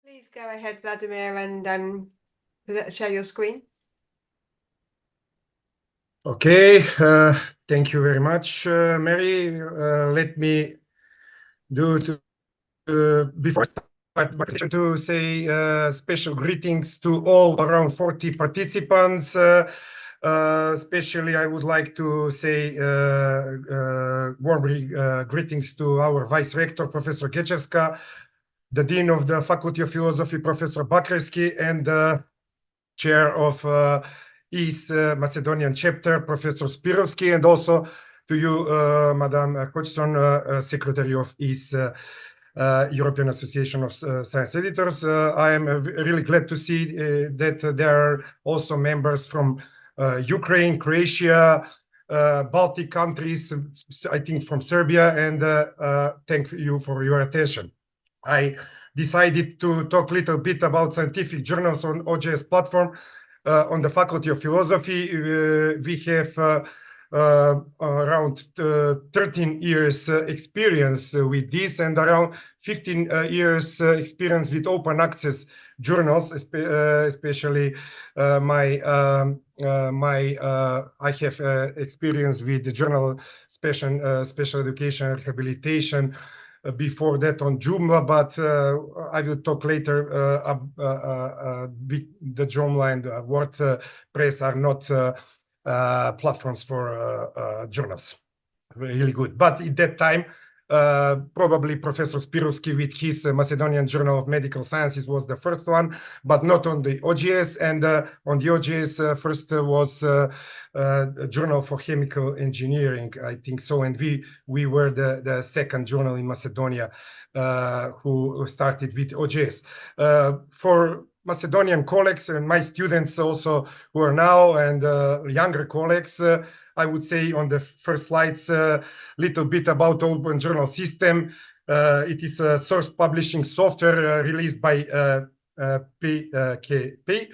Please go ahead, Vladimir, and share your screen. Okay, thank you very much, Mary. Let me do before I start my presentation to say special greetings to all around 40 participants. Especially, I would like to say warm greetings to our Vice Rector, Professor Gečevska, the Dean of the Faculty of Philosophy, Professor Bakrevski, and the Chair of East Macedonian Chapter, Professor Spirovski, and also to you, Madam Hodgson, Secretary of East European Association of Science Editors. I am really glad to see that there are also members from Ukraine, Croatia, Baltic countries, I think from Serbia, and thank you for your attention. I decided to talk a little bit about scientific journals on OJS platform. On the Faculty of Philosophy, we have around 13 years experience with this, and around 15 years experience with open access journals, especially I have experience with the journal Special Education and Rehabilitation, before that on Joomla, but I will talk later. The Joomla and WordPress are not platforms for journals. Really good. But at that time, probably Professor Spirovski with his Macedonian Journal of Medical Sciences was the first one, but not on the OJS. And on the OJS, first was a Journal for Chemical Engineering, I think so. And we were the second journal in Macedonia who started with OJS. For Macedonian colleagues and my students also who are now, and younger colleagues, I would say on the first slides a little bit about Open Journal System. It is a source publishing software released by PKP,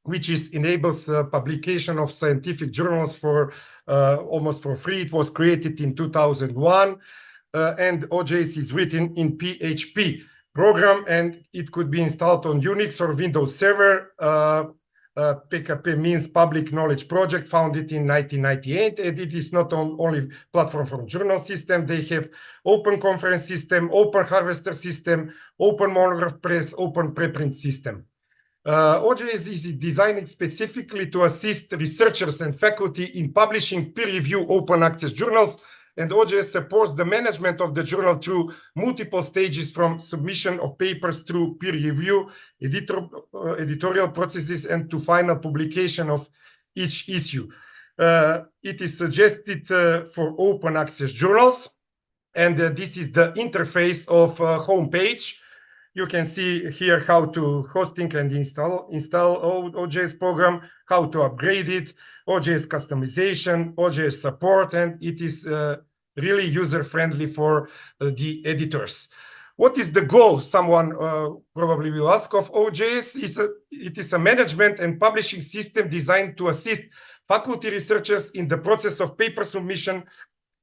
which enables publication of scientific journals for almost for free. It was created in 2001, and OJS is written in PHP program, and it could be installed on Unix or Windows Server. PKP means Public Knowledge Project, founded in 1998, and it is not only platform for journal system. They have open conference system, open harvester system, open monograph press, open preprint system. OJS is designed specifically to assist researchers and faculty in publishing peer-reviewed open access journals, and OJS supports the management of the journal through multiple stages, from submission of papers through peer review, editorial processes, and to final publication of each issue. It is suggested for open access journals, and this is the interface of homepage. You can see here how to hosting and install OJS program, how to upgrade it, OJS customization, OJS support, and it is really user-friendly for the editors. What is the goal? Someone probably will ask of OJS. It is a management and publishing system designed to assist faculty researchers in the process of paper submission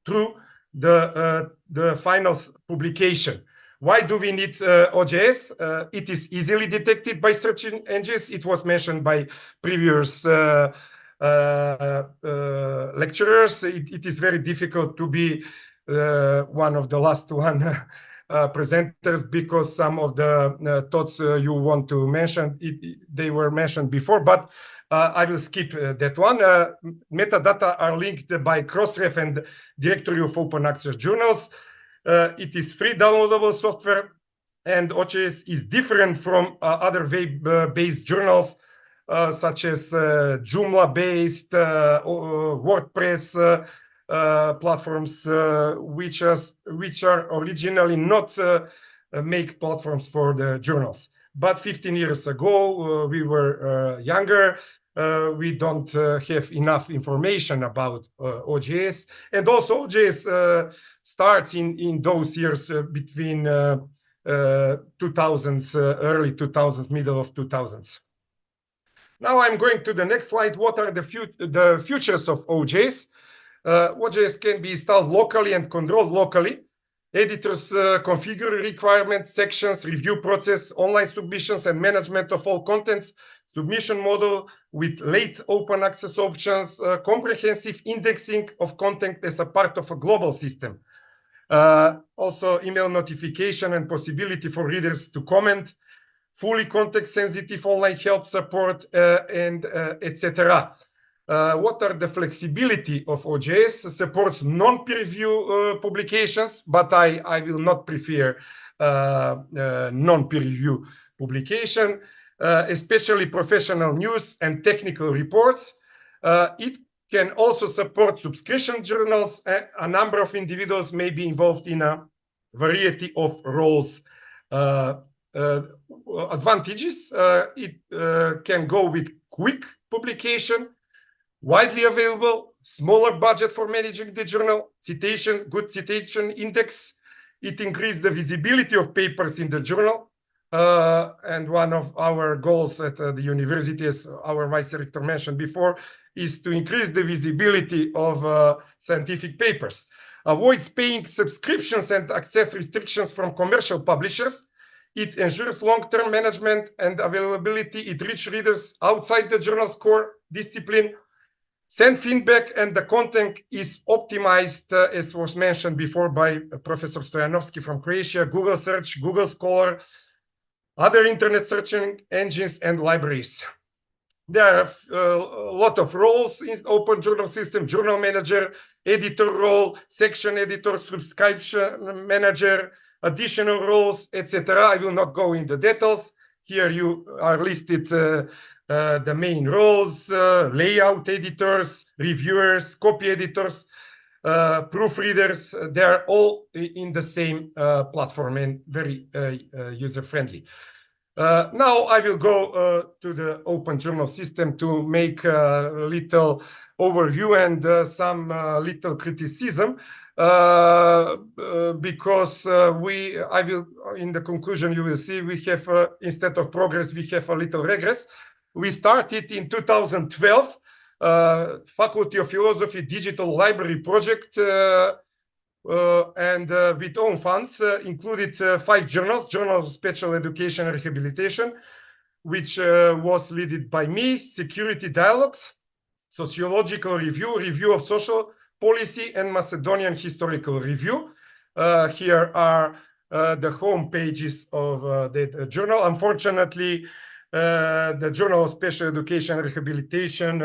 through the final publication. Why do we need OJS? It is easily detected by search engines. It was mentioned by previous lecturers. It is very difficult to be one of the last presenters, because some of the thoughts you want to mention, they were mentioned before, but I will skip that one. Metadata are linked by Crossref and Directory of Open Access Journals. It is free downloadable software, and OJS is different from other web-based journals, such as Joomla-based WordPress platforms, which are originally not make platforms for the journals. But 15 years ago, we were younger. We don't have enough information about OJS, and also OJS starts in those years between 2000s, early 2000s, middle of 2000s. Now I'm going to the next slide. What are the features of OJS? OJS can be installed locally and controlled locally. Editors configure requirements, sections, review process, online submissions, and management of all contents, submission model with late open access options, comprehensive indexing of content as a part of a global system. Also, email notification and possibility for readers to comment, fully context-sensitive online help support, and etc. What are the flexibility of OJS? Supports non-peer review publications, but I will not prefer non-peer review publication, especially professional news and technical reports. It can also support subscription journals. A number of individuals may be involved in a variety of roles. Advantages, it can go with quick publication, widely available, smaller budget for managing the journal, citation, good citation index. It increased the visibility of papers in the journal. And one of our goals at the university, as our vice director mentioned before, is to increase the visibility of scientific papers. Avoids paying subscriptions and access restrictions from commercial publishers. It ensures long-term management and availability. It reaches readers outside the journal's core discipline. Send feedback, and the content is optimized, as was mentioned before by Professor Stoyanovski from Croatia, Google Search, Google Scholar, other internet searching engines, and libraries. There are a lot of roles in open journal system: journal manager, editor role, section editor, subscription manager, additional roles, etc. I will not go into details. Here you are listed the main roles: layout editors, reviewers, copy editors, proofreaders. They are all in the same platform and very user-friendly. Now I will go to the open journal system to make a little overview and some little criticism, because I will, in the conclusion, you will see we have, instead of progress, we have a little regress. We started in 2012, Faculty of Philosophy Digital Library Project, and with own funds, included 5 journals: Journal of Special Education and Rehabilitation, which was led by me, Security Dialogues, Sociological Review, Review of Social Policy, and Macedonian Historical Review. Here are the home pages of the journal. Unfortunately, the Journal of Special Education and Rehabilitation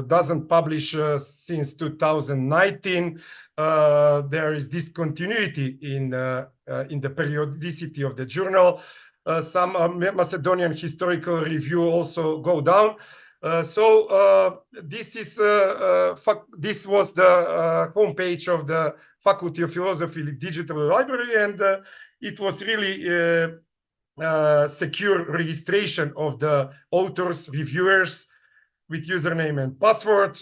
doesn't publish since 2019. There is discontinuity in the periodicity of the journal. Some Macedonian Historical Review also go down. This was the homepage of the Faculty of Philosophy Digital Library, and it was really secure registration of the authors, reviewers, with username and password.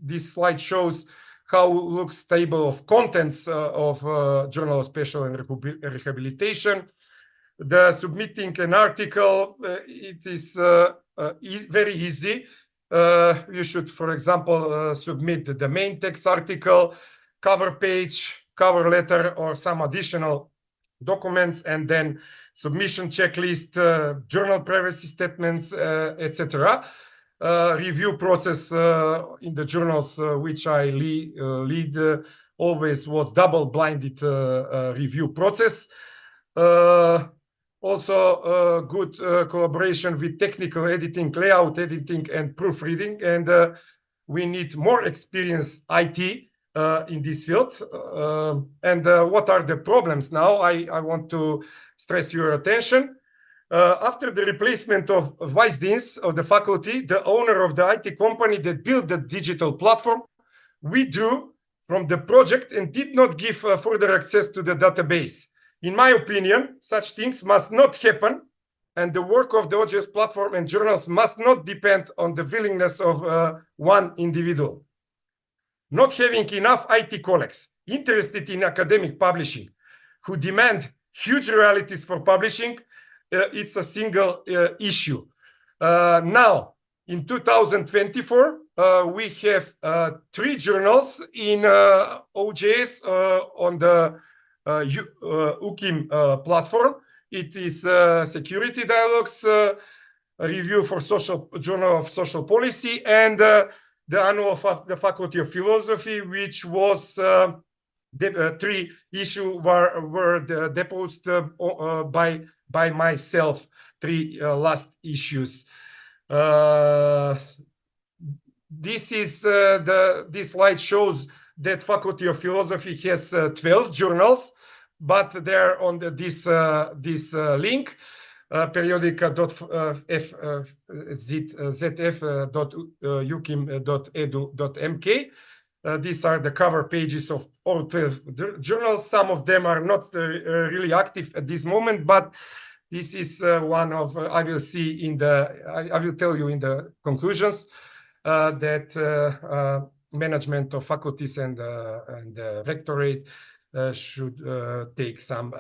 This slide shows how looks table of contents of Journal of Special and Rehabilitation. The submitting an article, it is very easy. You should, for example, submit the main text article, cover page, cover letter, or some additional documents, and then submission checklist, journal privacy statements, etc. Review process in the journals which I lead always was double-blinded review process. Also, good collaboration with technical editing, layout editing, and proofreading. And we need more experienced IT in this field. And what are the problems now? I want to stress your attention. After the replacement of vice deans of the faculty, the owner of the IT company that built the digital platform withdrew from the project and did not give further access to the database. In my opinion, such things must not happen, and the work of the OJS platform and journals must not depend on the willingness of one individual. Not having enough IT colleagues interested in academic publishing who demand huge royalties for publishing, it's a single issue. Now, in 2024, we have 3 journals in OJS on the UKIM platform. It is Security Dialogues, Review for Journal of Social Policy, and the Annual of the Faculty of Philosophy, which was the 3 issues were deposed by myself, 3 last issues. This slide shows that Faculty of Philosophy has 12 journals, but they're on this link, periodica.zf.ukim.edu.mk. These are the cover pages of all 12 journals. Some of them are not really active at this moment, but this is one of I will tell you in the conclusions that management of faculties and the rectorate should take some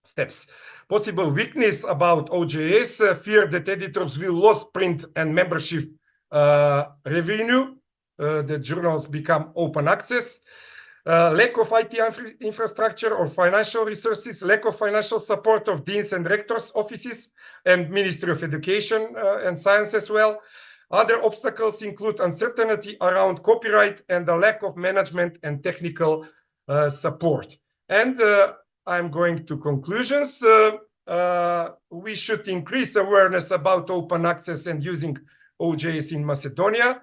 steps. Possible weakness about OJS, fear that editors will lose print and membership revenue. The journals become open access. Lack of IT infrastructure or financial resources, lack of financial support of deans and rectors' offices and Ministry of Education and Science as well. Other obstacles include uncertainty around copyright and the lack of management and technical support. And I'm going to conclusions. We should increase awareness about open access and using OJS in Macedonia.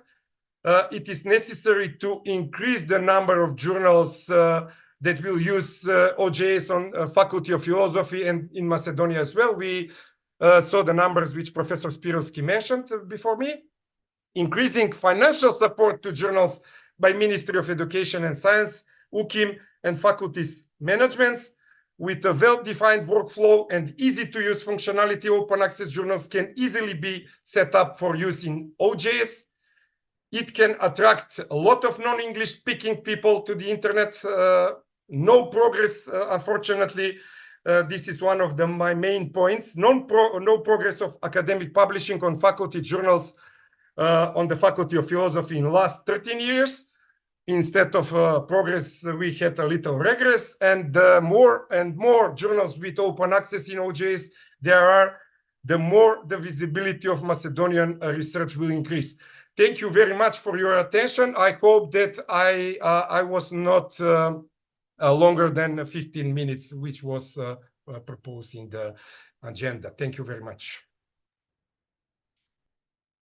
It is necessary to increase the number of journals that will use OJS on Faculty of Philosophy and in Macedonia as well. We saw the numbers which Professor Spirovski mentioned before me. Increasing financial support to journals by Ministry of Education and Science, UKIM, and faculties managements. With a well-defined workflow and easy-to-use functionality, open access journals can easily be set up for use in OJS. It can attract a lot of non-English speaking people to the internet. No progress, unfortunately. This is one of my main points. No progress of academic publishing on faculty journals on the Faculty of Philosophy in the last 13 years. Instead of progress, we had a little regress, and more and more journals with open access in OJS there are, the more the visibility of Macedonian research will increase. Thank you very much for your attention. I hope that I was not longer than 15 minutes, which was proposed in the agenda. Thank you very much.